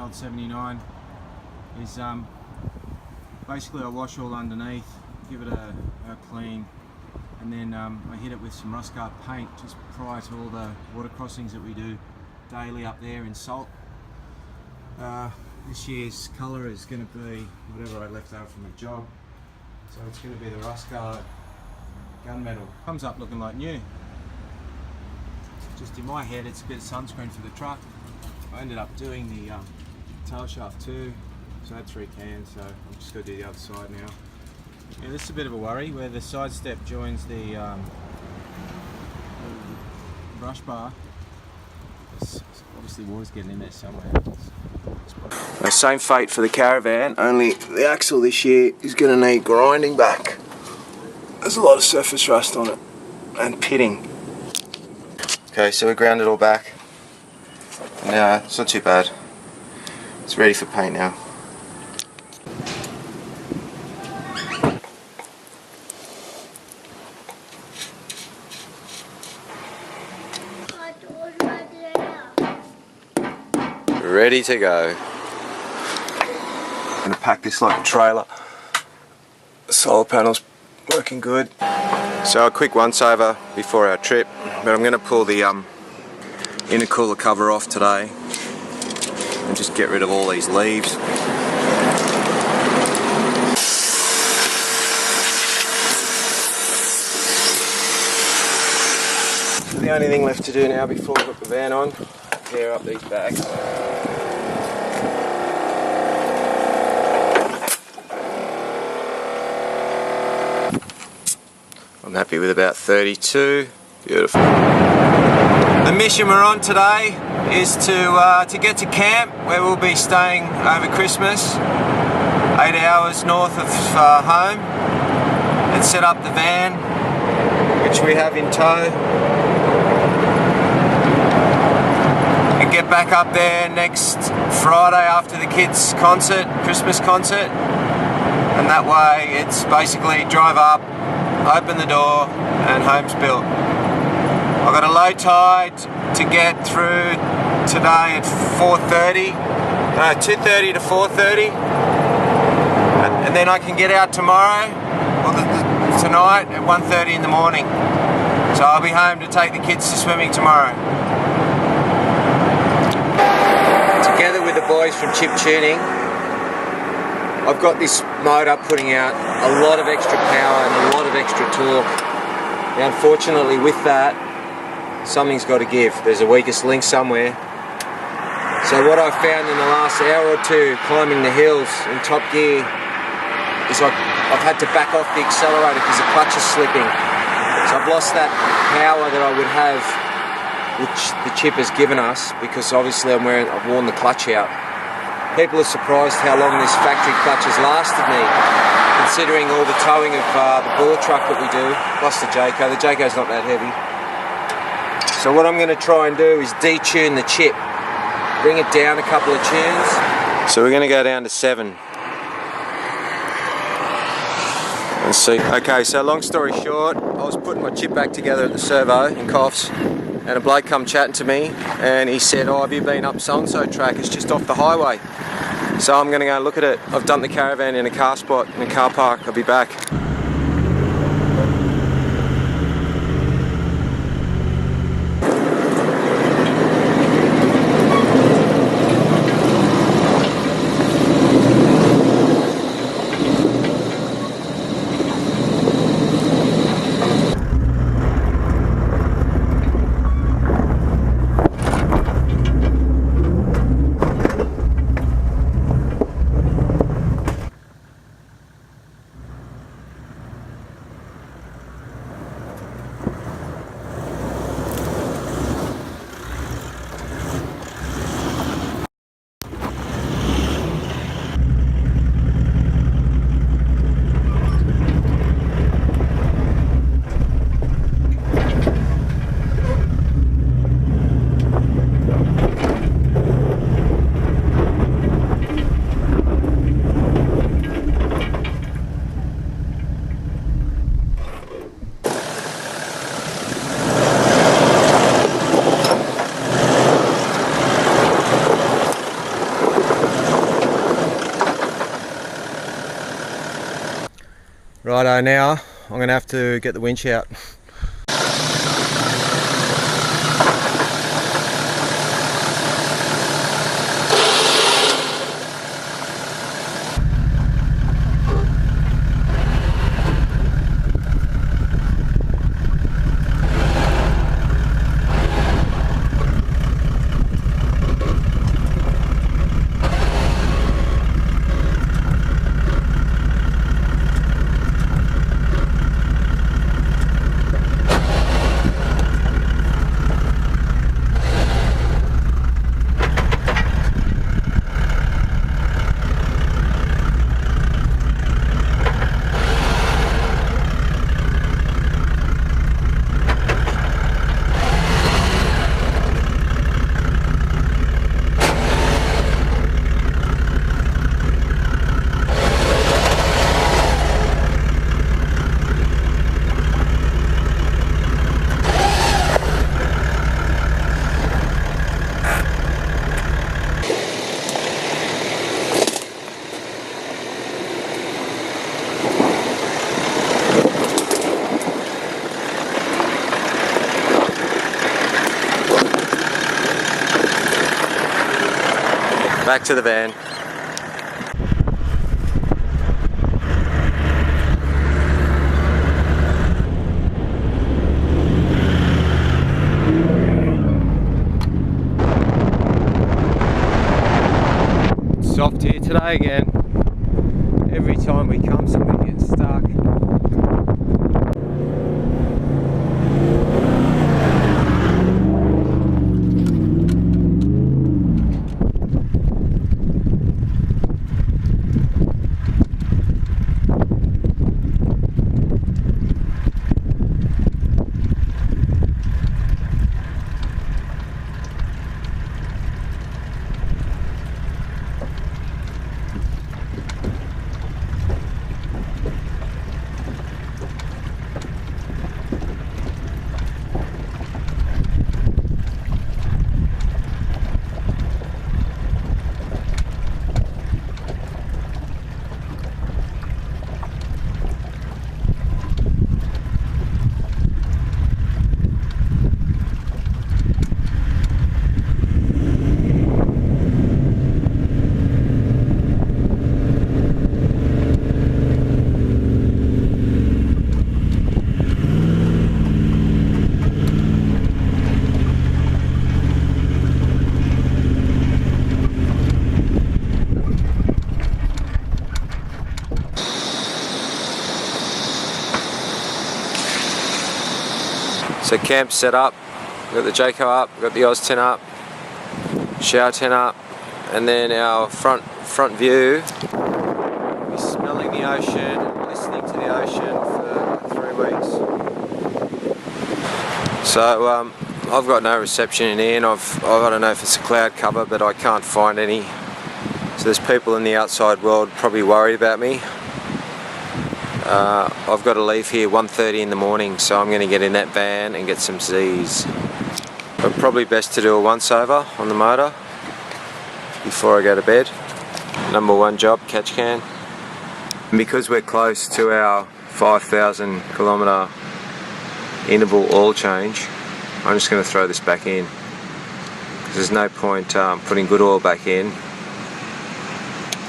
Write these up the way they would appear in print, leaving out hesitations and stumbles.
old 79 is basically I wash all underneath, give it a clean, and then I hit it with some rust guard paint just prior to all the water crossings that we do daily up there in salt. This year's colour is going to be whatever I left over from a job, so it's going to be the rust guard gunmetal. Comes up looking like new. Just in my head it's a bit of sunscreen for the truck. I ended up doing the tail shaft too, so I had 3 cans, so I'm just going to do the other side now. Yeah, this is a bit of a worry where the side step joins the brush bar. Obviously water's getting in there somewhere. The same fate for the caravan, only the axle this year is going to need grinding back. There's a lot of surface rust on it and pitting. Okay, so we ground it all back. Now it's not too bad. It's ready for paint now. Ready to go. I'm going to pack this like a trailer. The solar panel's working good. So a quick once over before our trip, but I'm going to pull the intercooler cover off today and just get rid of all these leaves. The only thing left to do now before we put the van on, tear up these bags. I'm happy with about 32. Beautiful. The mission we're on today is to get to camp where we'll be staying over Christmas, 8 hours north of home, and set up the van, which we have in tow, and get back up there next Friday after the kids' concert, Christmas concert, and that way it's basically drive up, open the door, and home's built. I've got a low tide to get through today at 2:30 to 4:30, and then I can get out tomorrow, or tonight at 1:30 in the morning. So I'll be home to take the kids to swimming tomorrow. Together with the boys from Chip Tuning, I've got this motor putting out a lot of extra power and a lot of extra torque. Now, unfortunately with that, something's got to give. There's a weakest link somewhere. So what I've found in the last hour or two climbing the hills in top gear is I've had to back off the accelerator because the clutch is slipping. So I've lost that power that I would have, which the Chip has given us, because obviously I've worn the clutch out. People are surprised how long this factory clutch has lasted me, considering all the towing of the bore truck that we do, plus the jayco. The jayco's not that heavy. So what I'm going to try and do is detune the Chip, bring it down a couple of tunes. So we're going to go down to 7. Let's see. Okay, so long story short, I was putting my Chip back together at the servo in Coffs, and a bloke come chatting to me, and he said, "Oh, have you been up so-and-so track? It's just off the highway." So I'm going to go and look at it. I've dumped the caravan in a car spot in a car park. I'll be back. Righto, now I'm going to have to get the winch out. Back to the van. Soft here today again. Every time we come, something gets stuck. So camp's set up, we've got the jayco up, we've got the Oz tent up, shower tent up, and then our front view is smelling the ocean, listening to the ocean for 3 weeks. So I've got no reception in here, and I don't know if it's a cloud cover, but I can't find any. So there's people in the outside world probably worried about me. I've got to leave here 1:30 in the morning, so I'm going to get in that van and get some Z's. But probably best to do a once over on the motor before I go to bed. Number one job, catch can. And because we're close to our 5,000 kilometre interval oil change, I'm just going to throw this back in. There's no point putting good oil back in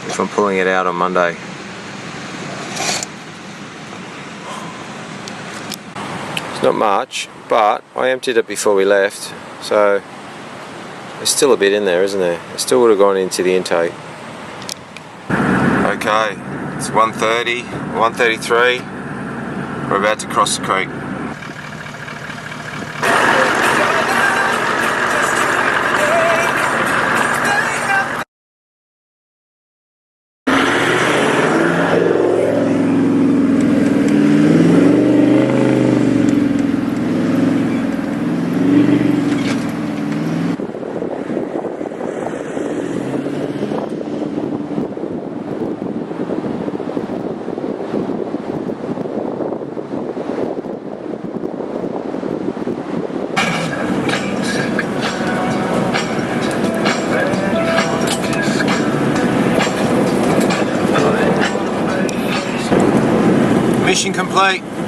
if I'm pulling it out on Monday. It's not much, but I emptied it before we left, so there's still a bit in there, isn't there? It still would have gone into the intake. Okay, it's 1:30, 1:33. We're about to cross the creek. mission complete.